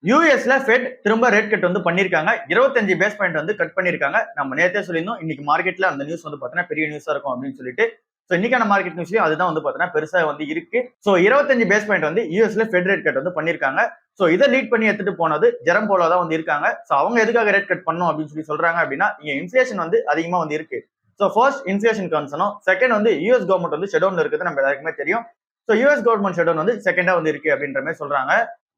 யூஎஸ்ல ஃபெட் திரும்ப rate cut வந்து பண்ணிருக்காங்க. 25 பேஸ் பாயிண்ட் வந்து கட் பண்ணிருக்காங்க. நம்ம நேத்தே சொல்லியிருந்தோம். இன்னைக்கு மார்க்கெட்ல அந்த நியூஸ் வந்து பாத்தீங்கன்னா பெரிய நியூஸா இருக்கும் அப்படின்னு சொல்லிட்டு. சோ இன்னைக்கான மார்க்கெட் நியூஸ்லயும் அதுதான் வந்து பாத்தீங்கன்னா பெருசா வந்து இருக்கு. சோ 25 பேஸ் பாயிண்ட் வந்து யூஎஸ்ல ஃபெட் ரேட் கட் வந்து பண்ணிருக்காங்க. சோ இதை லீட் பண்ணி எடுத்துட்டு போனது ஜெரம் போலோ தான் வந்து இருக்காங்க. சோ அவங்க எதுக்காக ரேட் கட் பண்ணும் அப்படின்னு சொல்லி சொல்றாங்க அப்படின்னா, இங்க இன்ஃபிளேஷன் வந்து அதிகமா வந்து இருக்கு. சோ ஃபர்ஸ்ட் இன்ஃபிளேஷன் கன்சர்னும், செகண்ட் வந்து யூஎஸ் கவர்மெண்ட் வந்து ஷட்டவுன்ல இருக்குது நம்ம எல்லாருக்குமே தெரியும். சோ யூஎஸ் கவர்மெண்ட் ஷட்டவுன் வந்து செகண்டா வந்து இருக்கு அப்படின்ற மாதிரி சொல்றாங்க.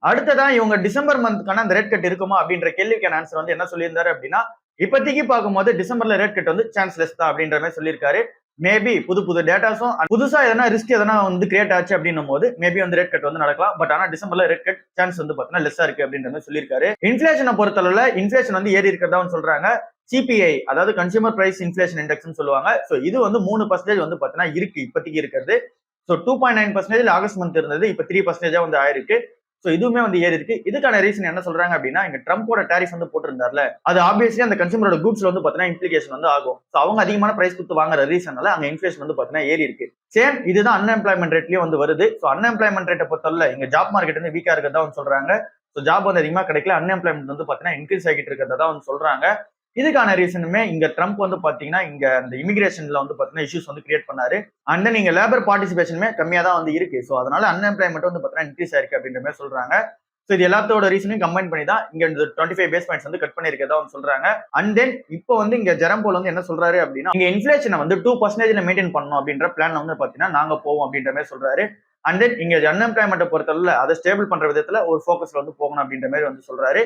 அடுத்ததான் இவங்க டிசம்பர் மந்த்க்கான அந்த ரேட் கட் இருக்குமா அப்படின்ற கேள்விக்கான ஆன்சர் வந்து என்ன சொல்லியிருந்தாரு அப்படின்னா, இப்போதைக்கு பார்க்கும்போது டிசம்பர்ல ரேட் கட் வந்து சான்ஸ்லெஸ் தான் அப்படின்ற மாதிரி சொல்லியிருக்காரு. மேபி புது புது டேட்டாஸும் புதுசா எதனா ரிஸ்க் எதனா வந்து கிரியேட் ஆச்சு அப்படின்னும் போது மேபி வந்து ரேட் கட் வந்து நடக்கலாம். பட் ஆனா டிசம்பர்ல ரேட் கட் சான்ஸ் வந்து பாத்தீங்கன்னா லெஸ்ஸா இருக்கு அப்படின்ற மாதிரி சொல்லியிருக்காரு. இன்ஃபிளேஷனை பொறுத்தளவுல இன்ஃபிளேஷன் வந்து ஏறி இருக்கிறதா சொல்றாங்க. சிபிஐ அதாவது கன்சியூமர் பிரைஸ் இன்ஃபிளேஷன் இண்டெக்ஸ் சொல்லுவாங்க. சோ இது வந்து 3% வந்து பாத்தீங்கன்னா இருக்கு இப்போதைக்கு இருக்கிறது. சோ 2.9% ஆகஸ்ட் மந்த் இருந்தது. இப்ப 3% வந்து ஆயிருக்கு. சோ இதுவுமே வந்து ஏறி இருக்கு. இதுக்கான ரீசன் என்ன சொல்றாங்க அப்படின்னா, இங்க ட்ரம்போட டாரிஃப் வந்து போட்டிருந்தார்ல, அது ஆப்வியஸ்லி அந்த கன்சூமரோட கூட்ஸ்ல வந்து பாத்தீங்கன்னா இம்ப்ளிகேஷன் வந்து ஆகும். சோ அவங்க அதிகமான பிரைஸ் கொடுத்து வாங்குற ரீசனால அங்க இன்ஃபிளேஷன் வந்து பாத்தீங்கன்னா ஏறி இருக்கு. சேம் இதுதான் அன்எம்ப்ளாய்மெண்ட் ரேட்லயும் வந்து வருது. சோ அன்எம்ப்ளாய்மெண்ட் ரேட்டை பொறுத்தவரை இங்க ஜாப் மார்க்கெட் வந்து வீக்கா இருக்கிறதா வந்து சொல்றாங்க. சோ ஜாப் வந்து அதிகமா கிடைக்கல, அன்எம்ப்ளாய்மெண்ட் வந்து பாத்தீங்கன்னா இன்க்ரீஸ் ஆகிட்டு இருக்கிறதா வந்து சொல்றாங்க. இதுக்கான ரீசனுமே இங்க ட்ரம்ப் வந்து பாத்தீங்கன்னா இங்க அந்த இமிகிரேஷன்ல வந்து பாத்தீங்கன்னா இஷ்யூஸ் வந்து கிரியேட் பண்ணாரு. அண்ட் தென் இங்க லேபர் பார்ட்டிசிபேஷனுமே கம்மியா தான் வந்து இருக்கு. சோ அதனால அன்எம்ப்ளாய்மெண்ட் வந்து பாத்தீங்கன்னா இன்க்ரீஸ் ஆயிருக்கு அப்படின்ற மாதிரி சொல்றாங்க. சோ இது எல்லாத்தோட ரீசனையும் கம்பைன் பண்ணி தான் இங்க இந்த 25 பேஸ் பாயிண்ட்ஸ் வந்து கட் பண்ணிருக்கதா வந்து சொல்றாங்க. அண்ட் தென் இப்போ வந்து இங்க ஜெரம் போல் வந்து என்ன சொல்றாரு அப்படின்னா, இங்க இன்ஃபிளேஷனை வந்து 2% மெயின்டைன் பண்ணணும் அப்படின்ற பிளான் வந்து பாத்தீங்கன்னா நாங்க போவோம் அப்படின்ற மாதிரி சொல்றாரு. அண்ட் தென் இங்க அன்எம்ப்ளாய்மெண்ட் பொறுத்தவரை அதை ஸ்டேபிள் பண்ற விதத்துல ஒரு ஃபோக்கஸ்ல வந்து போகணும் அப்படின்ற மாதிரி வந்து சொல்றாரு.